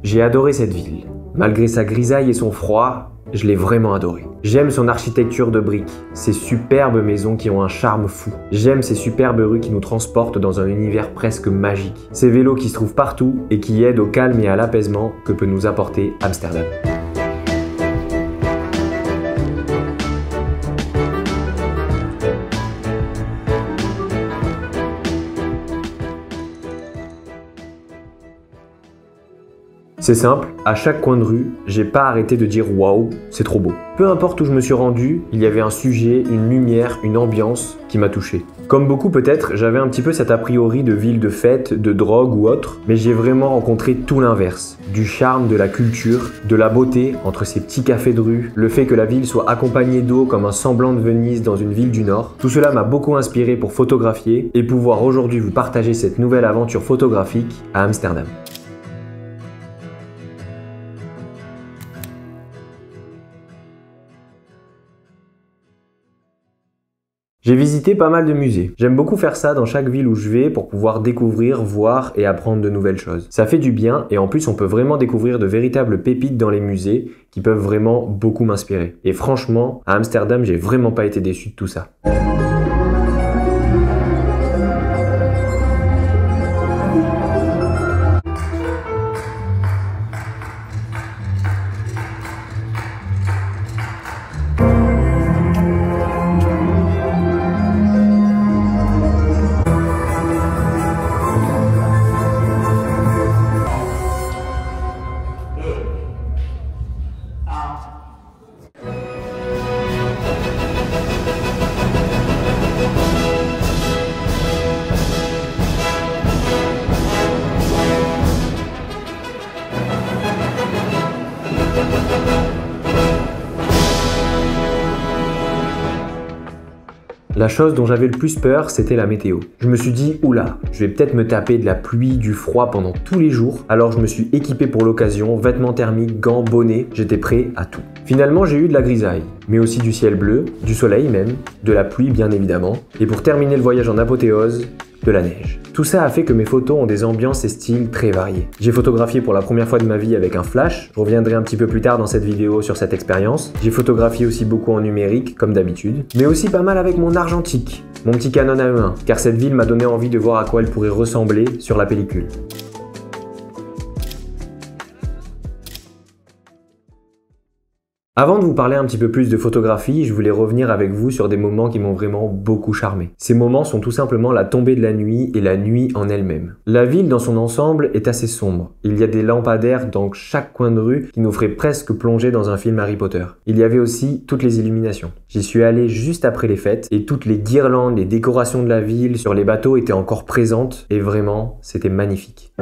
J'ai adoré cette ville. Malgré sa grisaille et son froid, je l'ai vraiment adoré. J'aime son architecture de briques, ses superbes maisons qui ont un charme fou. J'aime ces superbes rues qui nous transportent dans un univers presque magique. Ces vélos qui se trouvent partout et qui aident au calme et à l'apaisement que peut nous apporter Amsterdam. C'est simple, à chaque coin de rue, j'ai pas arrêté de dire waouh, c'est trop beau. Peu importe où je me suis rendu, il y avait un sujet, une lumière, une ambiance qui m'a touché. Comme beaucoup peut-être, j'avais un petit peu cet a priori de ville de fête, de drogue ou autre, mais j'ai vraiment rencontré tout l'inverse. Du charme, de la culture, de la beauté entre ces petits cafés de rue, le fait que la ville soit accompagnée d'eau comme un semblant de Venise dans une ville du Nord. Tout cela m'a beaucoup inspiré pour photographier et pouvoir aujourd'hui vous partager cette nouvelle aventure photographique à Amsterdam. J'ai visité pas mal de musées. J'aime beaucoup faire ça dans chaque ville où je vais pour pouvoir découvrir, voir et apprendre de nouvelles choses. Ça fait du bien et en plus on peut vraiment découvrir de véritables pépites dans les musées qui peuvent vraiment beaucoup m'inspirer. Et franchement, à Amsterdam, j'ai vraiment pas été déçu de tout ça. La chose dont j'avais le plus peur, c'était la météo. Je me suis dit, oula, je vais peut-être me taper de la pluie, du froid pendant tous les jours. Alors je me suis équipé pour l'occasion, vêtements thermiques, gants, bonnets, j'étais prêt à tout. Finalement, j'ai eu de la grisaille, mais aussi du ciel bleu, du soleil même, de la pluie bien évidemment, et pour terminer le voyage en apothéose, de la neige. Tout ça a fait que mes photos ont des ambiances et styles très variés. J'ai photographié pour la première fois de ma vie avec un flash, je reviendrai un petit peu plus tard dans cette vidéo sur cette expérience. J'ai photographié aussi beaucoup en numérique, comme d'habitude, mais aussi pas mal avec mon argentique, mon petit Canon AE1, car cette ville m'a donné envie de voir à quoi elle pourrait ressembler sur la pellicule. Avant de vous parler un petit peu plus de photographie, je voulais revenir avec vous sur des moments qui m'ont vraiment beaucoup charmé. Ces moments sont tout simplement la tombée de la nuit et la nuit en elle-même. La ville dans son ensemble est assez sombre. Il y a des lampadaires dans chaque coin de rue qui nous feraient presque plonger dans un film Harry Potter. Il y avait aussi toutes les illuminations. J'y suis allé juste après les fêtes et toutes les guirlandes, les décorations de la ville sur les bateaux étaient encore présentes et vraiment, c'était magnifique.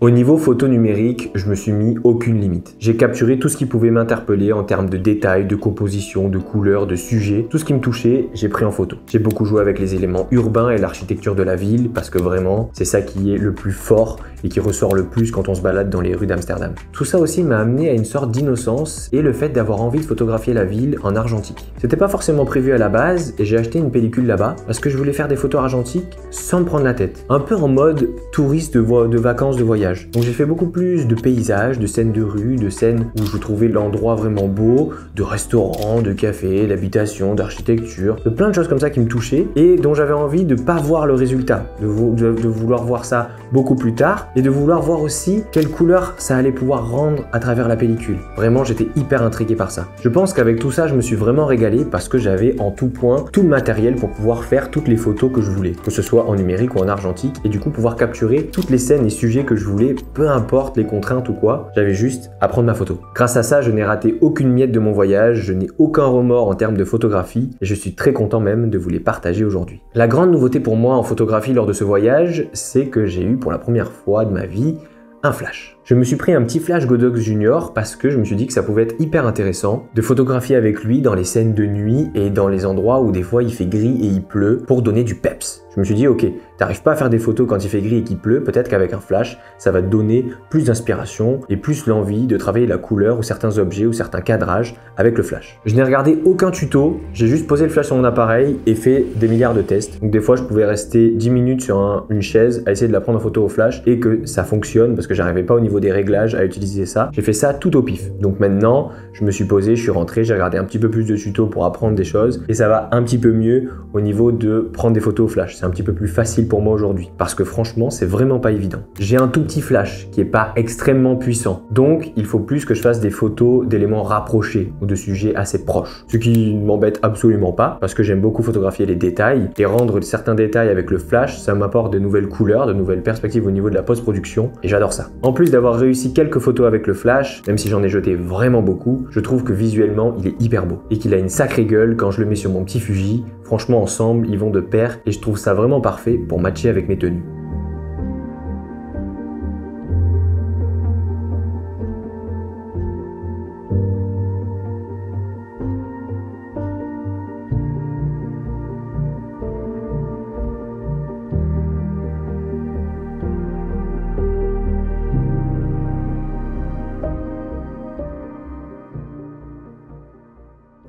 Au niveau photo numérique, je me suis mis aucune limite. J'ai capturé tout ce qui pouvait m'interpeller en termes de détails, de composition, de couleurs, de sujets. Tout ce qui me touchait, j'ai pris en photo. J'ai beaucoup joué avec les éléments urbains et l'architecture de la ville parce que vraiment, c'est ça qui est le plus fort et qui ressort le plus quand on se balade dans les rues d'Amsterdam. Tout ça aussi m'a amené à une sorte d'innocence et le fait d'avoir envie de photographier la ville en argentique. C'était pas forcément prévu à la base et j'ai acheté une pellicule là-bas parce que je voulais faire des photos argentiques sans me prendre la tête. Un peu en mode touriste de vacances, de voyage. Donc j'ai fait beaucoup plus de paysages, de scènes de rue, de scènes où je trouvais l'endroit vraiment beau, de restaurants, de cafés, d'habitations, d'architecture, de plein de choses comme ça qui me touchaient et dont j'avais envie de pas voir le résultat, de vouloir voir ça beaucoup plus tard et de vouloir voir aussi quelle couleur ça allait pouvoir rendre à travers la pellicule. Vraiment, j'étais hyper intrigué par ça. Je pense qu'avec tout ça, je me suis vraiment régalé parce que j'avais en tout point tout le matériel pour pouvoir faire toutes les photos que je voulais, que ce soit en numérique ou en argentique et du coup pouvoir capturer toutes les scènes et sujets que je voulais, peu importe les contraintes ou quoi, j'avais juste à prendre ma photo. Grâce à ça, je n'ai raté aucune miette de mon voyage, je n'ai aucun remords en termes de photographie et je suis très content même de vous les partager aujourd'hui. La grande nouveauté pour moi en photographie lors de ce voyage, c'est que j'ai eu pour la première fois de ma vie un flash. Je me suis pris un petit flash Godox Junior parce que je me suis dit que ça pouvait être hyper intéressant de photographier avec lui dans les scènes de nuit et dans les endroits où des fois il fait gris et il pleut pour donner du peps. Je me suis dit ok, t'arrives pas à faire des photos quand il fait gris et qu'il pleut, peut-être qu'avec un flash, ça va te donner plus d'inspiration et plus l'envie de travailler la couleur ou certains objets ou certains cadrages avec le flash. Je n'ai regardé aucun tuto, j'ai juste posé le flash sur mon appareil et fait des milliards de tests. Donc des fois je pouvais rester 10 minutes sur une chaise à essayer de la prendre en photo au flash et que ça fonctionne parce que j'arrivais pas au niveau des réglages à utiliser ça. J'ai fait ça tout au pif. Donc maintenant, je me suis posé, je suis rentré, j'ai regardé un petit peu plus de tutos pour apprendre des choses et ça va un petit peu mieux au niveau de prendre des photos au flash. C'est un petit peu plus facile pour moi aujourd'hui parce que franchement, c'est vraiment pas évident. J'ai un tout petit flash qui est pas extrêmement puissant. Donc, il faut plus que je fasse des photos d'éléments rapprochés ou de sujets assez proches. Ce qui ne m'embête absolument pas parce que j'aime beaucoup photographier les détails et rendre certains détails avec le flash, ça m'apporte de nouvelles couleurs, de nouvelles perspectives au niveau de la post-production et j'adore ça. En plus d'avoir réussi quelques photos avec le flash, même si j'en ai jeté vraiment beaucoup, je trouve que visuellement il est hyper beau et qu'il a une sacrée gueule quand je le mets sur mon petit Fuji. Franchement ensemble ils vont de pair et je trouve ça vraiment parfait pour matcher avec mes tenues.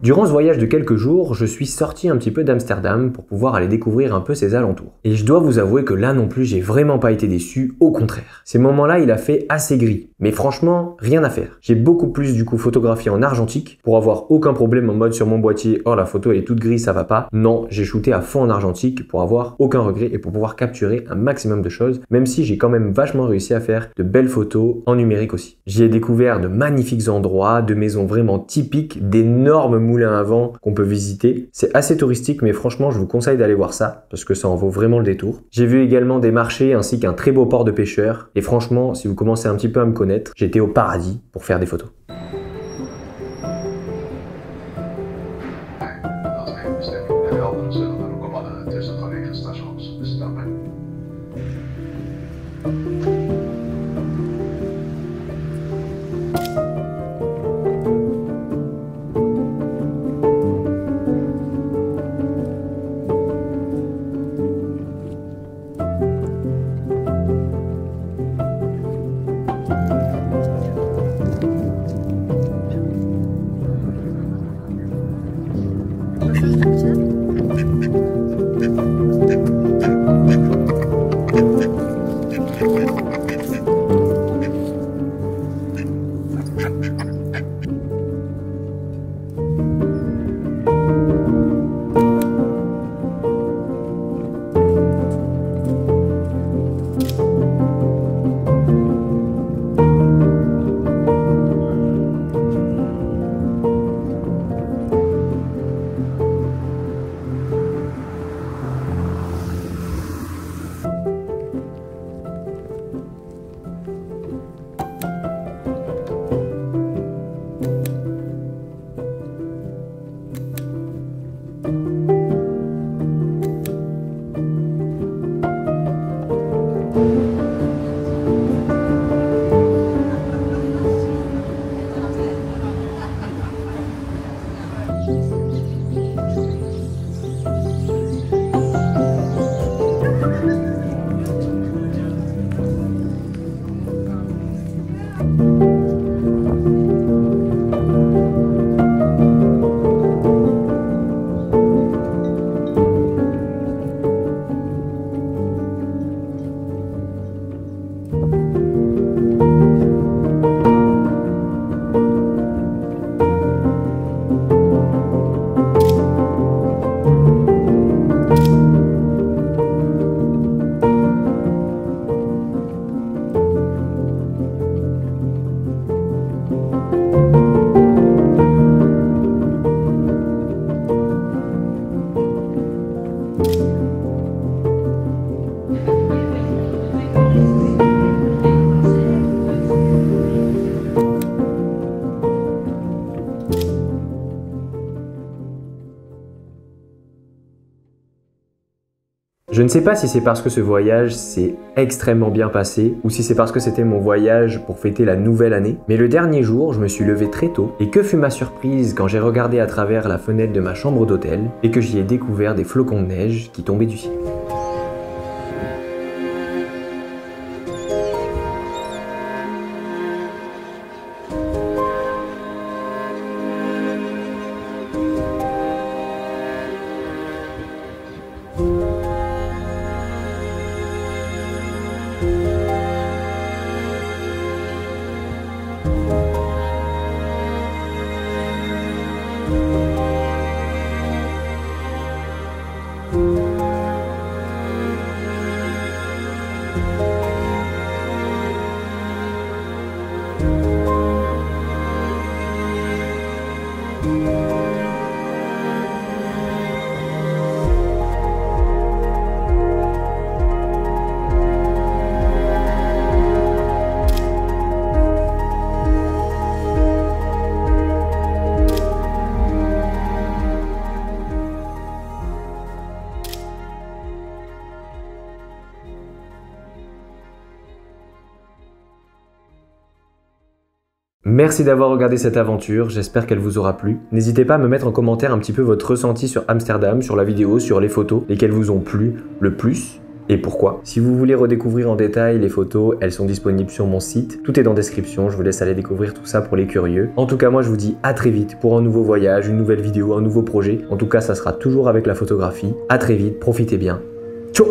Durant ce voyage de quelques jours, je suis sorti un petit peu d'Amsterdam pour pouvoir aller découvrir un peu ses alentours. Et je dois vous avouer que là non plus, j'ai vraiment pas été déçu, au contraire. Ces moments-là, il a fait assez gris. Mais franchement, rien à faire. J'ai beaucoup plus du coup photographié en argentique pour avoir aucun problème en mode sur mon boîtier, oh la photo elle est toute grise, ça va pas. Non, j'ai shooté à fond en argentique pour avoir aucun regret et pour pouvoir capturer un maximum de choses, même si j'ai quand même vachement réussi à faire de belles photos en numérique aussi. J'y ai découvert de magnifiques endroits, de maisons vraiment typiques, d'énormes moulins à vent qu'on peut visiter. C'est assez touristique, mais franchement, je vous conseille d'aller voir ça parce que ça en vaut vraiment le détour. J'ai vu également des marchés ainsi qu'un très beau port de pêcheurs. Et franchement, si vous commencez un petit peu à me connaître, j'étais au paradis pour faire des photos. Je ne sais pas si c'est parce que ce voyage s'est extrêmement bien passé ou si c'est parce que c'était mon voyage pour fêter la nouvelle année, mais le dernier jour, je me suis levé très tôt et que fut ma surprise quand j'ai regardé à travers la fenêtre de ma chambre d'hôtel et que j'y ai découvert des flocons de neige qui tombaient du ciel. Merci d'avoir regardé cette aventure, j'espère qu'elle vous aura plu. N'hésitez pas à me mettre en commentaire un petit peu votre ressenti sur Amsterdam, sur la vidéo, sur les photos, lesquelles vous ont plu le plus et pourquoi. Si vous voulez redécouvrir en détail les photos, elles sont disponibles sur mon site. Tout est dans la description, je vous laisse aller découvrir tout ça pour les curieux. En tout cas, moi je vous dis à très vite pour un nouveau voyage, une nouvelle vidéo, un nouveau projet. En tout cas, ça sera toujours avec la photographie. À très vite, profitez bien. Ciao!